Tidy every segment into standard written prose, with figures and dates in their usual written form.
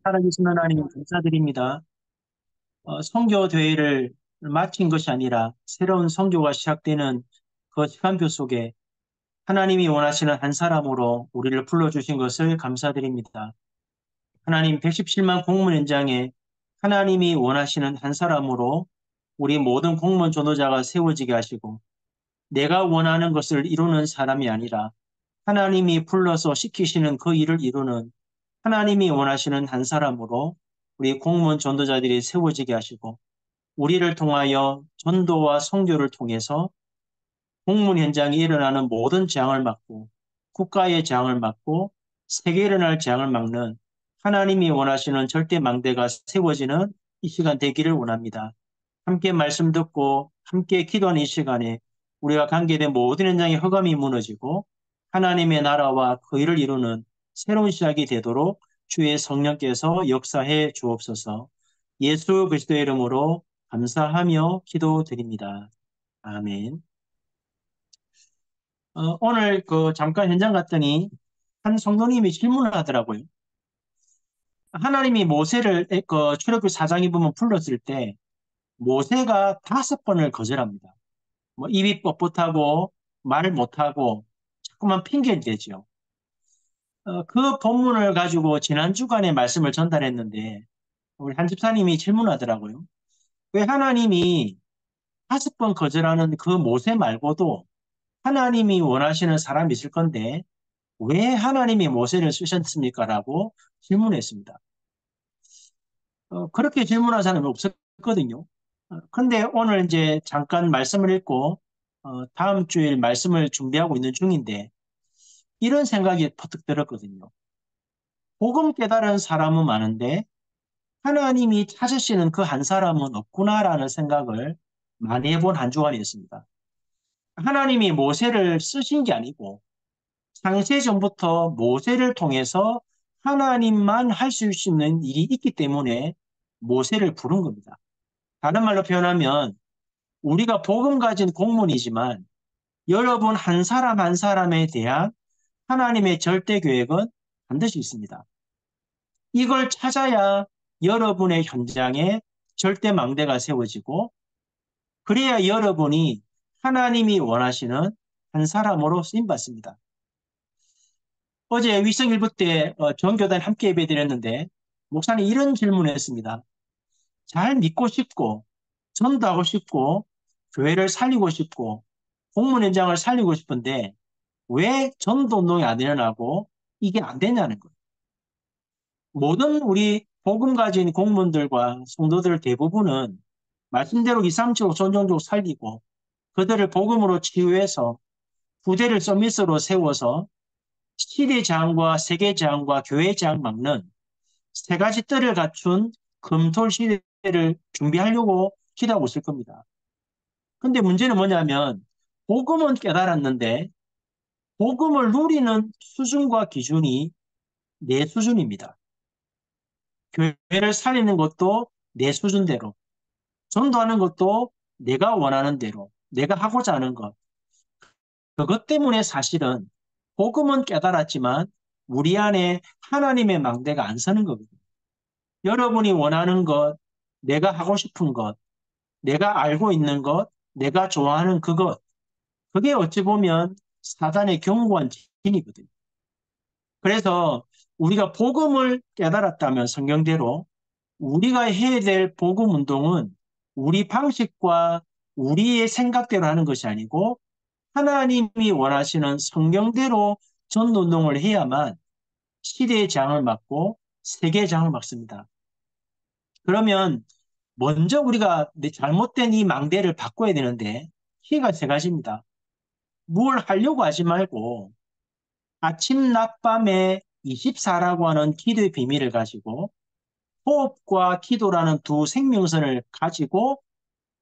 살아계신 하나님 감사드립니다. 선교 대회를 마친 것이 아니라 새로운 선교가 시작되는 그 시간표 속에 하나님이 원하시는 한 사람으로 우리를 불러주신 것을 감사드립니다. 하나님 117만 공무원 현장에 하나님이 원하시는 한 사람으로 우리 모든 공무원 전도자가 세워지게 하시고 내가 원하는 것을 이루는 사람이 아니라 하나님이 불러서 시키시는 그 일을 이루는 하나님이 원하시는 한 사람으로 우리 공무원 전도자들이 세워지게 하시고 우리를 통하여 전도와 선교를 통해서 공무원 현장에 일어나는 모든 재앙을 막고 국가의 재앙을 막고 세계에 일어날 재앙을 막는 하나님이 원하시는 절대 망대가 세워지는 이 시간 되기를 원합니다. 함께 말씀 듣고 함께 기도하는 이 시간에 우리가 관계된 모든 현장의 허감이 무너지고 하나님의 나라와 그 일을 이루는 새로운 시작이 되도록 주의 성령께서 역사해 주옵소서. 예수 그리스도의 이름으로 감사하며 기도드립니다. 아멘. 오늘 잠깐 현장 갔더니 한 성도님이 질문을 하더라고요. 하나님이 모세를 출애굽기 4장에 보면 불렀을 때 모세가 5번을 거절합니다. 뭐 입이 뻣뻣하고 말을 못하고 자꾸만 핑계를 대죠. 그 본문을 가지고 지난 주간에 말씀을 전달했는데 우리 한 집사님이 질문하더라고요. 왜 하나님이 5번 거절하는 그 모세 말고도 하나님이 원하시는 사람이 있을 건데 왜 하나님이 모세를 쓰셨습니까? 라고 질문했습니다. 그렇게 질문한 사람이 없었거든요. 근데 오늘 이제 잠깐 말씀을 읽고 다음 주일 말씀을 준비하고 있는 중인데 이런 생각이 퍼뜩 들었거든요. 복음 깨달은 사람은 많은데 하나님이 찾으시는 그 한 사람은 없구나라는 생각을 많이 해본 한 주간이었습니다. 하나님이 모세를 쓰신 게 아니고 창세전부터 모세를 통해서 하나님만 할 수 있는 일이 있기 때문에 모세를 부른 겁니다. 다른 말로 표현하면 우리가 복음 가진 공문이지만 여러분 한 사람 한 사람에 대한 하나님의 절대 계획은 반드시 있습니다. 이걸 찾아야 여러분의 현장에 절대 망대가 세워지고 그래야 여러분이 하나님이 원하시는 한 사람으로 쓰임받습니다. 어제 위성일부 때 전교단 함께 예배드렸는데 목사님 이런 질문을 했습니다. 잘 믿고 싶고 전도하고 싶고 교회를 살리고 싶고 공문 현장을 살리고 싶은데 왜 전도 운동이 안 일어나고 이게 안 되냐는 거예요. 모든 우리 복음 가진 공무원들과 성도들 대부분은 말씀대로 2, 3초 존중적으로 살리고 그들을 복음으로 치유해서 부대를 서밋으로 세워서 시대 재앙과 세계 재앙과 교회 재앙 막는 세 가지 뜰을 갖춘 금토 시대를 준비하려고 기도하고 있을 겁니다. 근데 문제는 뭐냐면 복음은 깨달았는데 복음을 누리는 수준과 기준이 내 수준입니다. 교회를 살리는 것도 내 수준대로, 전도하는 것도 내가 원하는 대로, 내가 하고자 하는 것. 그것 때문에 사실은 복음은 깨달았지만 우리 안에 하나님의 망대가 안 서는 거거든요. 여러분이 원하는 것, 내가 하고 싶은 것, 내가 알고 있는 것, 내가 좋아하는 그것. 그게 어찌 보면 사단의 견고한 진이거든요. 그래서 우리가 복음을 깨달았다면 성경대로 우리가 해야 될 복음 운동은 우리 방식과 우리의 생각대로 하는 것이 아니고 하나님이 원하시는 성경대로 전도운동을 해야만 시대의 장을 막고 세계의 장을 막습니다. 그러면 먼저 우리가 잘못된 이 망대를 바꿔야 되는데 키가 세 가지입니다. 뭘 하려고 하지 말고 아침, 낮, 밤에 24라고 하는 기도의 비밀을 가지고 호흡과 기도라는 두 생명선을 가지고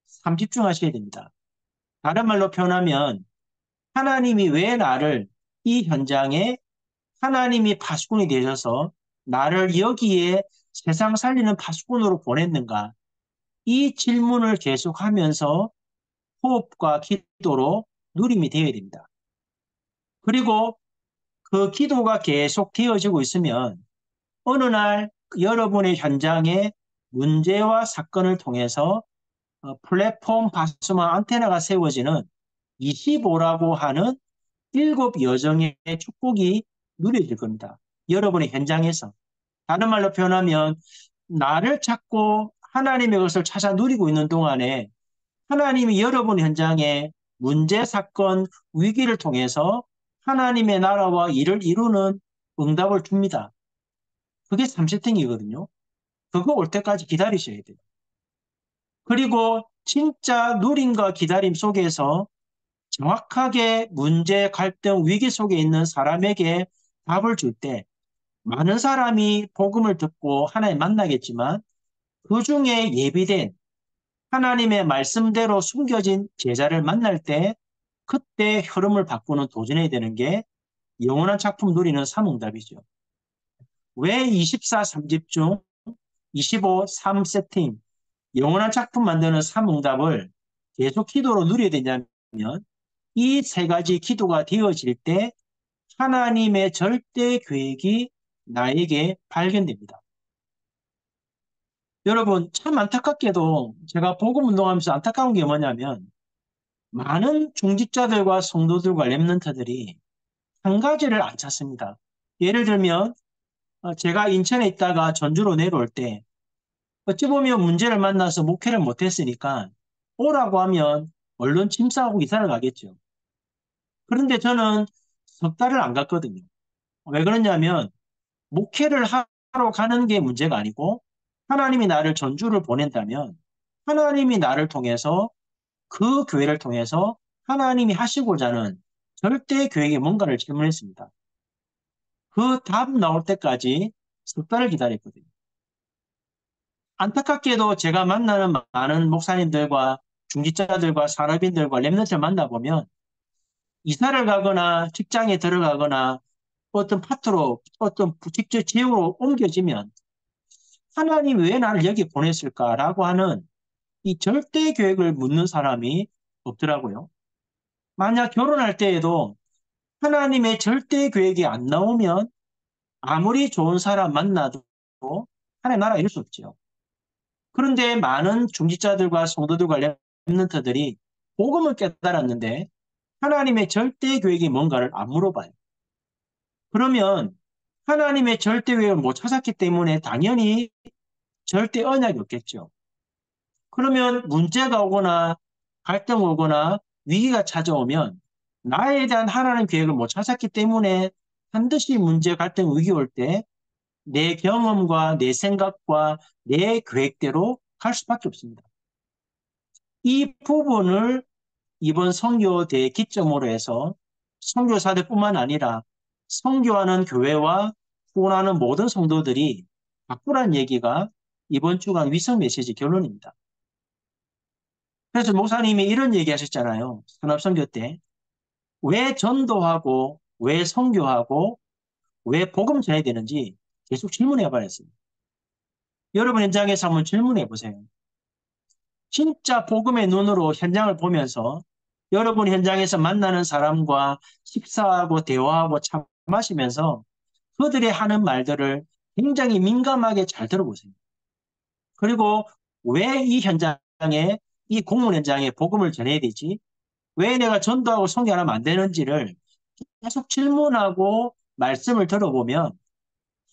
삶 집중하셔야 됩니다. 다른 말로 표현하면 하나님이 왜 나를 이 현장에 하나님이 파수꾼이 되셔서 나를 여기에 세상 살리는 파수꾼으로 보냈는가? 이 질문을 계속하면서 호흡과 기도로 누림이 되어야 됩니다. 그리고 그 기도가 계속 되어지고 있으면 어느 날 여러분의 현장에 문제와 사건을 통해서 플랫폼 바수마 안테나가 세워지는 25라고 하는 7여정의 축복이 누려질 겁니다. 여러분의 현장에서. 다른 말로 표현하면 나를 찾고 하나님의 것을 찾아 누리고 있는 동안에 하나님이 여러분 현장에 문제, 사건, 위기를 통해서 하나님의 나라와 일을 이루는 응답을 줍니다. 그게 삼세팅이거든요. 그거 올 때까지 기다리셔야 돼요. 그리고 진짜 누림과 기다림 속에서 정확하게 문제, 갈등, 위기 속에 있는 사람에게 답을 줄 때 많은 사람이 복음을 듣고 하나님 만나겠지만 그 중에 예비된 하나님의 말씀대로 숨겨진 제자를 만날 때 그때 흐름을 바꾸는 도전해야 되는 게 영원한 작품 누리는 삼응답이죠. 왜 24, 3집 중 25, 3세팅 영원한 작품 만드는 삼응답을 계속 기도로 누려야 되냐면 이 세 가지 기도가 되어질 때 하나님의 절대 계획이 나에게 발견됩니다. 여러분 참 안타깝게도 제가 복음 운동하면서 안타까운 게 뭐냐면 많은 중직자들과 성도들과 렘넌트들이 한 가지를 안 찾습니다. 예를 들면 제가 인천에 있다가 전주로 내려올 때 어찌 보면 문제를 만나서 목회를 못했으니까 오라고 하면 얼른 짐 싸고 이사를 가겠죠. 그런데 저는 석 달을 안 갔거든요. 왜 그러냐면 목회를 하러 가는 게 문제가 아니고 하나님이 나를 전주를 보낸다면 하나님이 나를 통해서 그 교회를 통해서 하나님이 하시고자 하는 절대 계획에 뭔가를 질문했습니다. 그 답 나올 때까지 석 달을 기다렸거든요. 안타깝게도 제가 만나는 많은 목사님들과 중직자들과 산업인들과 렘넌트를 만나보면 이사를 가거나 직장에 들어가거나 어떤 파트로 어떤 직접 지역으로 옮겨지면 하나님 왜 나를 여기 보냈을까라고 하는 이 절대 계획을 묻는 사람이 없더라고요. 만약 결혼할 때에도 하나님의 절대 계획이 안 나오면 아무리 좋은 사람 만나도 하나님 나라 이룰 수 없죠. 그런데 많은 중직자들과 성도들과 렘넌트들이 복음을 깨달았는데 하나님의 절대 계획이 뭔가를 안 물어봐요. 그러면 하나님의 절대 계획을 못 찾았기 때문에 당연히 절대 언약이 없겠죠. 그러면 문제가 오거나 갈등 오거나 위기가 찾아오면 나에 대한 하나님 계획을 못 찾았기 때문에 반드시 문제, 갈등, 위기 올 때 내 경험과 내 생각과 내 계획대로 갈 수밖에 없습니다. 이 부분을 이번 선교대회 기점으로 해서 선교사들뿐만 아니라 선교하는 교회와 후원하는 모든 성도들이 바꾸라는 얘기가 이번 주간 위성 메시지 결론입니다. 그래서 목사님이 이런 얘기 하셨잖아요. 산업선교 때. 왜 전도하고 왜 선교하고 왜 복음 전해야 되는지 계속 질문해 봐야겠습니다. 여러분 현장에서 한번 질문해 보세요. 진짜 복음의 눈으로 현장을 보면서 여러분 현장에서 만나는 사람과 식사하고 대화하고 차 마시면서 그들이 하는 말들을 굉장히 민감하게 잘 들어보세요. 그리고 왜 이 현장에, 이 공문 현장에 복음을 전해야 되지? 왜 내가 전도하고 선교 안 하면 안 되는지를 계속 질문하고 말씀을 들어보면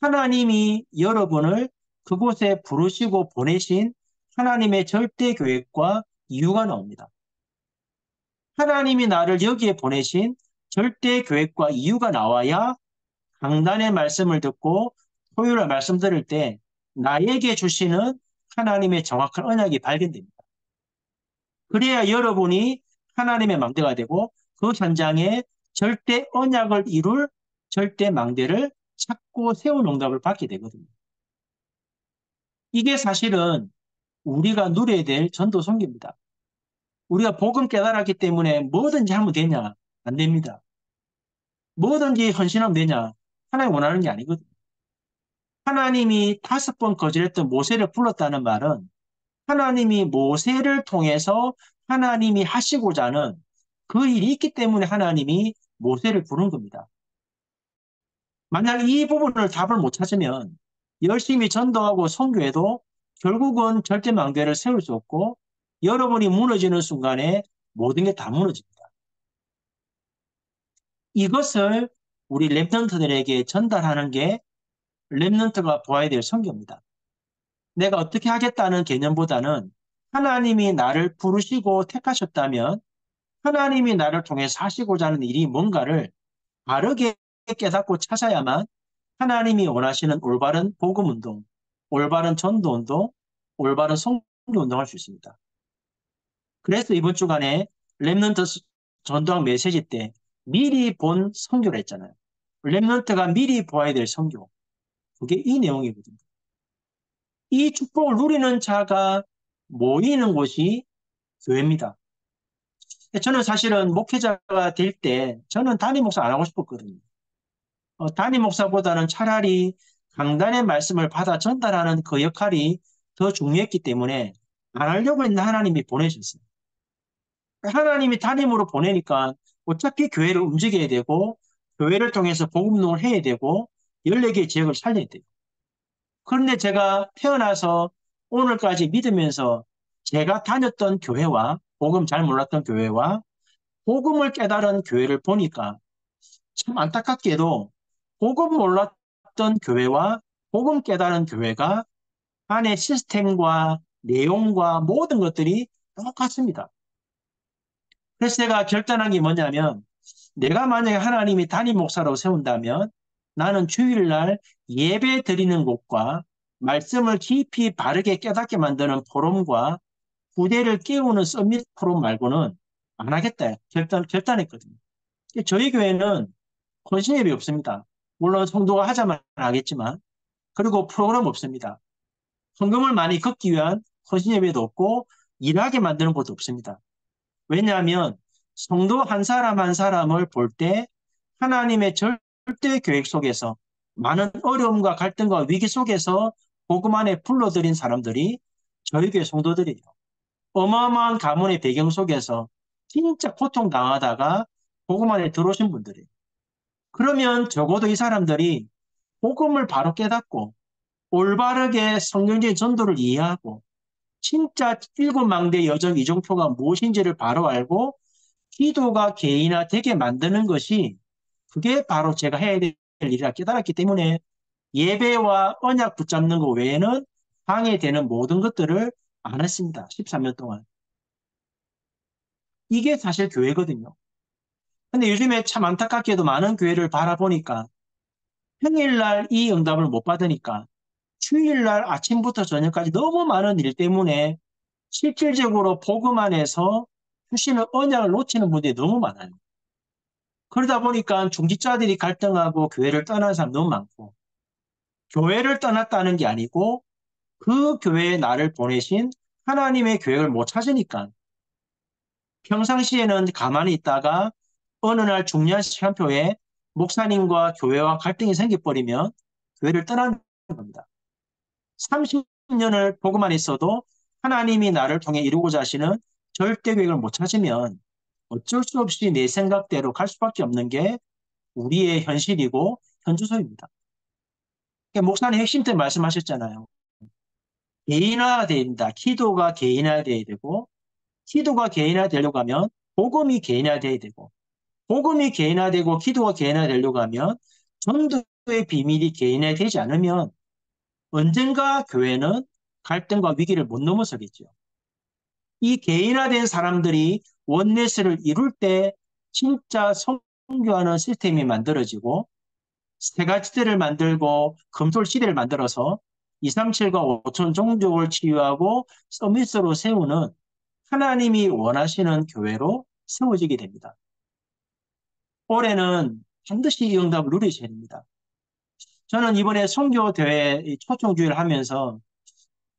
하나님이 여러분을 그곳에 부르시고 보내신 하나님의 절대 계획과 이유가 나옵니다. 하나님이 나를 여기에 보내신 절대 계획과 이유가 나와야 강단의 말씀을 듣고 토요일에 말씀 들을 때 나에게 주시는 하나님의 정확한 언약이 발견됩니다. 그래야 여러분이 하나님의 망대가 되고 그 현장에 절대 언약을 이룰 절대 망대를 찾고 세운 응답을 받게 되거든요. 이게 사실은 우리가 누려야 될 전도 선교입니다. 우리가 복음 깨달았기 때문에 뭐든지 하면 되냐? 안 됩니다. 뭐든지 헌신하면 되냐? 하나님 원하는 게 아니거든요. 하나님이 5번 거절했던 모세를 불렀다는 말은 하나님이 모세를 통해서 하나님이 하시고자 하는 그 일이 있기 때문에 하나님이 모세를 부른 겁니다. 만약 이 부분을 답을 못 찾으면 열심히 전도하고 선교해도 결국은 절대망대를 세울 수 없고 여러분이 무너지는 순간에 모든 게 다 무너집니다. 이것을 우리 랩런트들에게 전달하는 게 랩런트가 보아야 될 선교입니다. 내가 어떻게 하겠다는 개념보다는 하나님이 나를 부르시고 택하셨다면 하나님이 나를 통해서 하시고자 하는 일이 뭔가를 바르게 깨닫고 찾아야만 하나님이 원하시는 올바른 복음운동, 올바른 전도운동, 올바른 선교운동 할 수 있습니다. 그래서 이번 주간에 랩런트 전도학 메시지 때 미리 본 선교를 했잖아요. 랩런트가 미리 보아야 될 선교. 그게 이 내용이거든요. 이 축복을 누리는 자가 모이는 곳이 교회입니다. 저는 사실은 목회자가 될 때 저는 담임 목사 안 하고 싶었거든요. 담임 목사보다는 차라리 강단의 말씀을 받아 전달하는 그 역할이 더 중요했기 때문에 안 하려고 했는데 하나님이 보내셨어요. 하나님이 담임으로 보내니까 어차피 교회를 움직여야 되고 교회를 통해서 복음운동을 해야 되고 14개의 지역을 살려야 돼요. 그런데 제가 태어나서 오늘까지 믿으면서 제가 다녔던 교회와 복음 잘 몰랐던 교회와 복음을 깨달은 교회를 보니까 참 안타깝게도 복음 몰랐던 교회와 복음 깨달은 교회가 안에 시스템과 내용과 모든 것들이 똑같습니다. 그래서 제가 결단한 게 뭐냐면 내가 만약에 하나님이 담임 목사로 세운다면 나는 주일날 예배 드리는 곳과 말씀을 깊이 바르게 깨닫게 만드는 포럼과 부대를 깨우는 서밋 포럼 말고는 안 하겠다 결단했거든요. 저희 교회는 헌신 예배 없습니다. 물론 성도가 하자만 하겠지만 그리고 프로그램 없습니다. 헌금을 많이 걷기 위한 헌신 예배도 없고 일하게 만드는 곳도 없습니다. 왜냐하면 성도 한 사람 한 사람을 볼 때 하나님의 절대 계획 속에서 많은 어려움과 갈등과 위기 속에서 복음 안에 불러들인 사람들이 저희 교회 성도들이에요. 어마어마한 가문의 배경 속에서 진짜 고통당하다가 복음 안에 들어오신 분들이에요. 그러면 적어도 이 사람들이 복음을 바로 깨닫고 올바르게 성경적인 전도를 이해하고 진짜 일곱 망대 여정 이종표가 무엇인지를 바로 알고 기도가 개인화되게 만드는 것이 그게 바로 제가 해야 될 일이라 깨달았기 때문에 예배와 언약 붙잡는 것 외에는 방해되는 모든 것들을 안 했습니다. 13년 동안. 이게 사실 교회거든요. 근데 요즘에 참 안타깝게도 많은 교회를 바라보니까 평일날 이 응답을 못 받으니까 주일날 아침부터 저녁까지 너무 많은 일 때문에 실질적으로 복음 안에서 주시는 언약을 놓치는 분들이 너무 많아요. 그러다 보니까 중직자들이 갈등하고 교회를 떠나는 사람 너무 많고 교회를 떠났다는 게 아니고 그 교회에 나를 보내신 하나님의 계획을 못 찾으니까 평상시에는 가만히 있다가 어느 날 중요한 시간표에 목사님과 교회와 갈등이 생겨버리면 교회를 떠나는 겁니다. 30년을 보고만 있어도 하나님이 나를 통해 이루고자 하시는 절대 계획을 못 찾으면 어쩔 수 없이 내 생각대로 갈 수밖에 없는 게 우리의 현실이고 현주소입니다. 그러니까 목사님 핵심 때 말씀하셨잖아요. 개인화된다. 기도가 개인화돼야 되고 기도가 개인화되려고 하면 복음이 개인화돼야 되고 복음이 개인화되고 기도가 개인화되려고 하면 전도의 비밀이 개인화되지 않으면 언젠가 교회는 갈등과 위기를 못 넘어서겠죠. 이 개인화된 사람들이 원네스를 이룰 때 진짜 선교하는 시스템이 만들어지고 세 가지들을 만들고 금솔 시대를 만들어서 237과 5천 종족을 치유하고 서밋으로 세우는 하나님이 원하시는 교회로 세워지게 됩니다. 올해는 반드시 이 응답을 누리셔야 됩니다. 저는 이번에 선교대회 초청주의를 하면서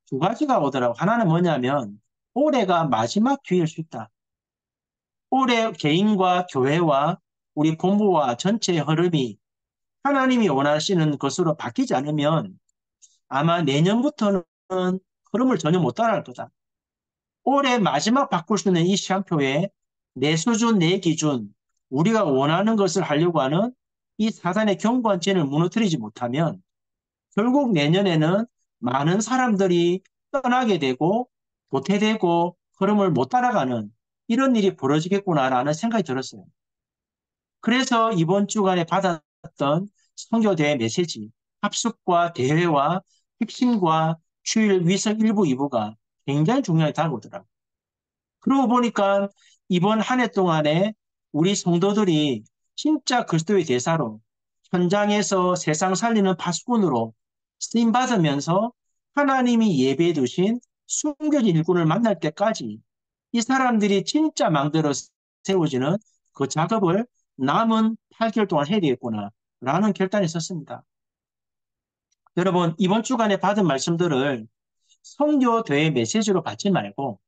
두 가지가 오더라고요. 하나는 뭐냐면 올해가 마지막 기회일 수 있다. 올해 개인과 교회와 우리 본부와 전체의 흐름이 하나님이 원하시는 것으로 바뀌지 않으면 아마 내년부터는 흐름을 전혀 못 따라갈 거다. 올해 마지막 바꿀 수 있는 이 시간표에 내 수준, 내 기준, 우리가 원하는 것을 하려고 하는 이 사단의 견고한 진을 무너뜨리지 못하면 결국 내년에는 많은 사람들이 떠나게 되고 도태되고 흐름을 못 따라가는 이런 일이 벌어지겠구나라는 생각이 들었어요. 그래서 이번 주간에 받았던 선교대회 메시지, 합숙과 대회와 핵심과 주일 위성 1부, 2부가 굉장히 중요하게 다가오더라고요. 그러고 보니까 이번 한 해 동안에 우리 성도들이 진짜 그리스도의 대사로 현장에서 세상 살리는 파수꾼으로 쓰임 받으면서 하나님이 예배해 두신 숨겨진 일꾼을 만날 때까지 이 사람들이 진짜 망대로 세워지는 그 작업을 남은 8개월 동안 해야 되겠구나라는 결단이 있었습니다. 여러분, 이번 주간에 받은 말씀들을 선교대회 메시지로 받지 말고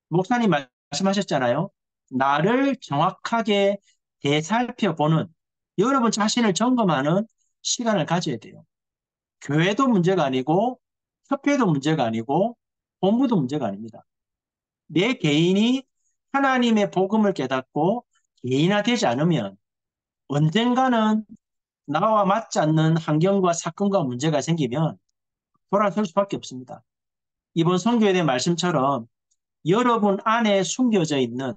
목사님 말씀하셨잖아요. 나를 정확하게 되살펴보는 여러분 자신을 점검하는 시간을 가져야 돼요. 교회도 문제가 아니고 협회도 문제가 아니고 본부도 문제가 아닙니다. 내 개인이 하나님의 복음을 깨닫고 개인화되지 않으면 언젠가는 나와 맞지 않는 환경과 사건과 문제가 생기면 돌아설 수밖에 없습니다. 이번 선교에 대한 말씀처럼 여러분 안에 숨겨져 있는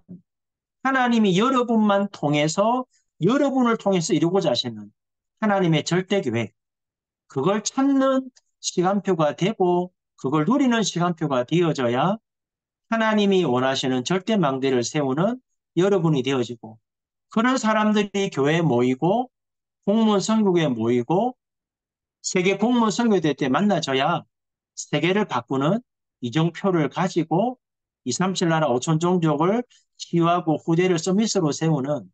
하나님이 여러분만 통해서 여러분을 통해서 이루고자 하시는 하나님의 절대 계획, 그걸 찾는 시간표가 되고 그걸 누리는 시간표가 되어져야 하나님이 원하시는 절대 망대를 세우는 여러분이 되어지고 그런 사람들이 교회에 모이고 공무원 선교에 모이고 세계 공무원 선교대 때 만나져야 세계를 바꾸는 이정표를 가지고 237 나라 5천 종족을 치유하고 후대를 서밋으로 세우는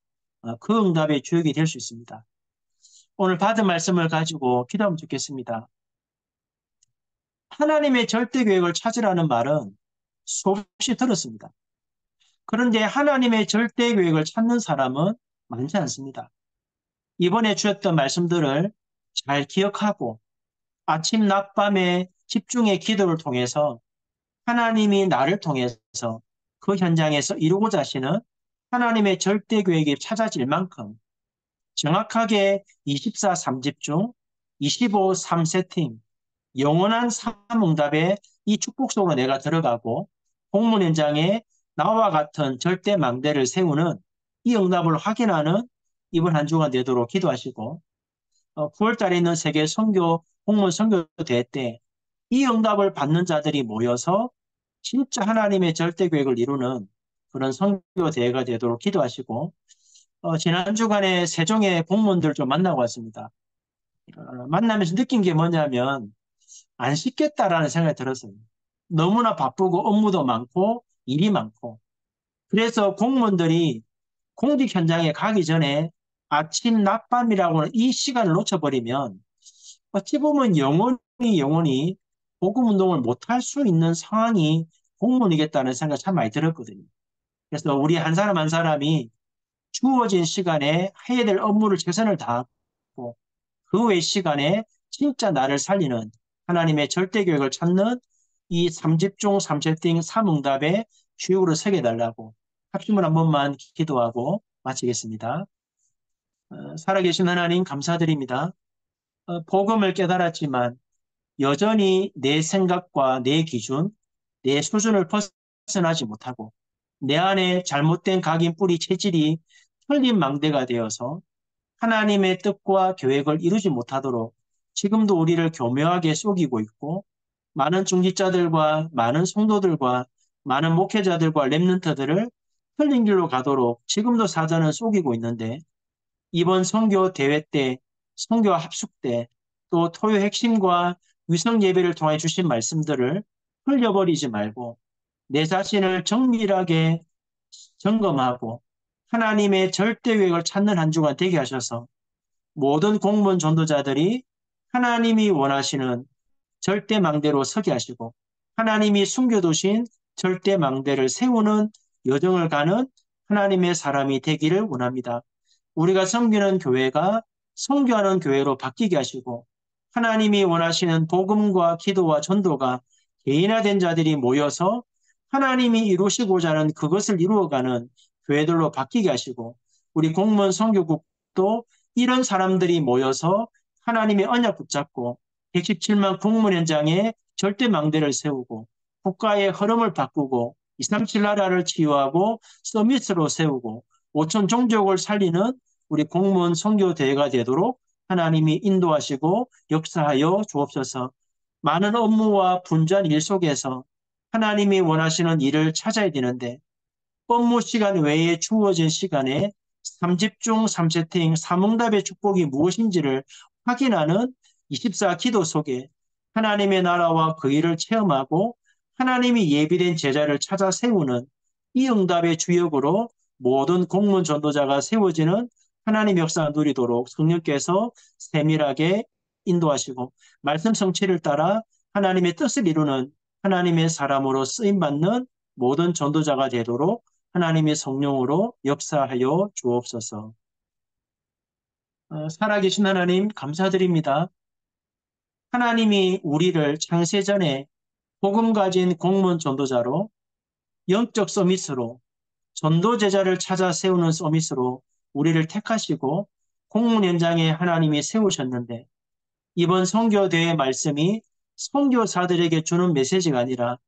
그 응답의 주역이 될 수 있습니다. 오늘 받은 말씀을 가지고 기도하면 좋겠습니다. 하나님의 절대 계획을 찾으라는 말은 수없이 들었습니다. 그런데 하나님의 절대 계획을 찾는 사람은 많지 않습니다. 이번에 주셨던 말씀들을 잘 기억하고 아침 낮밤의 집중의 기도를 통해서 하나님이 나를 통해서 그 현장에서 이루고자 하시는 하나님의 절대 계획이 찾아질 만큼 정확하게 24, 3집중, 25, 3세팅, 영원한 3응답에 이 축복 속으로 내가 들어가고 공문 현장에 나와 같은 절대 망대를 세우는 이 응답을 확인하는 이번 한 주간 되도록 기도하시고 9월 달에 있는 세계 선교 공무원 선교대회 때 이 응답을 받는 자들이 모여서 진짜 하나님의 절대 계획을 이루는 그런 선교대회가 되도록 기도하시고 지난 주간에 세종의 공무원들 좀 만나고 왔습니다. 만나면서 느낀 게 뭐냐면 안 쉽겠다라는 생각이 들었어요. 너무나 바쁘고 업무도 많고 일이 많고 그래서 공무원들이 공직 현장에 가기 전에 아침 낮밤이라고는 이 시간을 놓쳐버리면 어찌 보면 영원히 복음 운동을 못할 수 있는 상황이 공무원이겠다는 생각이 참 많이 들었거든요. 그래서 우리 한 사람 한 사람이 주어진 시간에 해야 될 업무를 최선을 다하고 그 외 시간에 진짜 나를 살리는 하나님의 절대 계획을 찾는 이 3집중 3세팅 3응답의 주역으로 서게 달라고 합심을 한 번만 기도하고 마치겠습니다. 살아계신 하나님 감사드립니다. 복음을 깨달았지만 여전히 내 생각과 내 기준, 내 수준을 벗어나지 못하고 내 안에 잘못된 각인 뿌리 체질이 틀린 망대가 되어서 하나님의 뜻과 계획을 이루지 못하도록 지금도 우리를 교묘하게 속이고 있고 많은 중직자들과 많은 성도들과 많은 목회자들과 렘넌트들을 틀린 길로 가도록 지금도 사자는 속이고 있는데 이번 선교 대회 때, 선교 합숙 때, 또 토요 핵심과 위성 예배를 통해 주신 말씀들을 흘려버리지 말고 내 자신을 정밀하게 점검하고 하나님의 절대 계획을 찾는 한 주간 되게 하셔서 모든 공무원 전도자들이 하나님이 원하시는 절대 망대로 서게 하시고 하나님이 숨겨두신 절대 망대를 세우는 여정을 가는 하나님의 사람이 되기를 원합니다. 우리가 섬기는 교회가 선교하는 교회로 바뀌게 하시고 하나님이 원하시는 복음과 기도와 전도가 개인화된 자들이 모여서 하나님이 이루시고자 하는 그것을 이루어가는 교회들로 바뀌게 하시고 우리 공무원 선교국도 이런 사람들이 모여서 하나님의 언약 붙잡고 117만 공무원 현장에 절대 망대를 세우고 국가의 흐름을 바꾸고 237 나라를 치유하고 서밋으로 세우고 5천 종족을 살리는 우리 공무원 선교 대회가 되도록 하나님이 인도하시고 역사하여 주옵소서. 많은 업무와 분주한 일 속에서 하나님이 원하시는 일을 찾아야 되는데 업무 시간 외에 주어진 시간에 삼집중 삼세팅 삼응답의 축복이 무엇인지를 확인하는 24 기도 속에 하나님의 나라와 그 일을 체험하고 하나님이 예비된 제자를 찾아 세우는 이 응답의 주역으로 모든 공무원 전도자가 세워지는 하나님 역사 누리도록 성령께서 세밀하게 인도하시고 말씀 성취를 따라 하나님의 뜻을 이루는 하나님의 사람으로 쓰임받는 모든 전도자가 되도록 하나님의 성령으로 역사하여 주옵소서. 살아계신 하나님 감사드립니다. 하나님이 우리를 창세전에 복음 가진 공무원 전도자로 영적 서밋으로 전도 제자를 찾아 세우는 서밋으로 우리를 택하시고 공문 현장에 하나님이 세우셨는데 이번 선교대회 말씀이 선교사들에게 주는 메시지가 아니라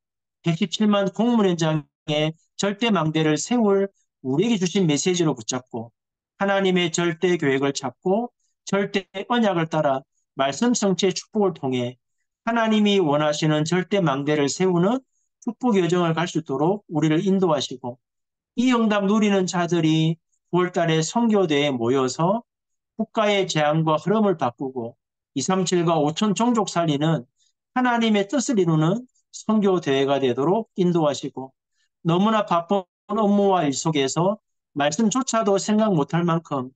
117만 공문 현장에 절대 망대를 세울 우리에게 주신 메시지로 붙잡고 하나님의 절대 계획을 찾고 절대 언약을 따라 말씀 성취의 축복을 통해 하나님이 원하시는 절대 망대를 세우는 축복 여정을 갈 수 있도록 우리를 인도하시고 이 응답 누리는 자들이 9월 달에 선교대에 모여서 국가의 재앙과 흐름을 바꾸고 237과 5천 종족 살리는 하나님의 뜻을 이루는 선교대회가 되도록 인도하시고 너무나 바쁜 업무와 일 속에서 말씀조차도 생각 못할 만큼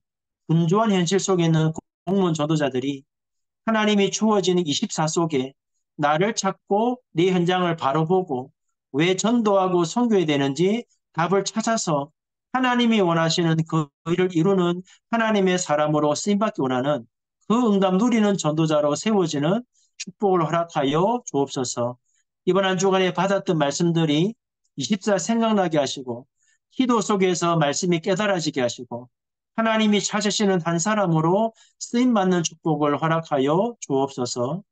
분주한 현실 속에 있는 공무원 전도자들이 하나님이 주어지는 24 속에 나를 찾고 내 현장을 바로 보고 왜 전도하고 선교해야 되는지 답을 찾아서 하나님이 원하시는 그 일을 이루는 하나님의 사람으로 쓰임받기 원하는 그 응답 누리는 전도자로 세워지는 축복을 허락하여 주옵소서. 이번 한 주간에 받았던 말씀들이 24 생각나게 하시고 기도 속에서 말씀이 깨달아지게 하시고 하나님이 찾으시는 한 사람으로 쓰임받는 축복을 허락하여 주옵소서.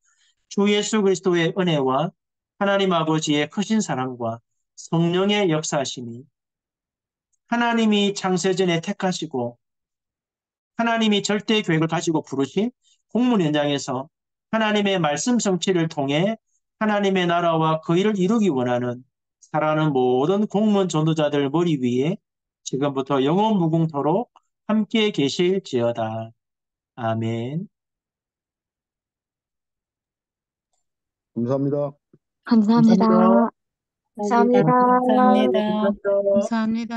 주 예수 그리스도의 은혜와 하나님 아버지의 크신 사랑과 성령의 역사하심이 하나님이 창세전에 택하시고 하나님이 절대 계획을 가지고 부르신 공문 현장에서 하나님의 말씀 성취를 통해 하나님의 나라와 그 일을 이루기 원하는 살아가는 모든 공무원 전도자들 머리 위에 지금부터 영원 무궁토록 함께 계실지어다. 아멘. 감사합니다. 감사합니다. 감사합니다. 감사합니다. 감사합니다. 감사합니다. 감사합니다.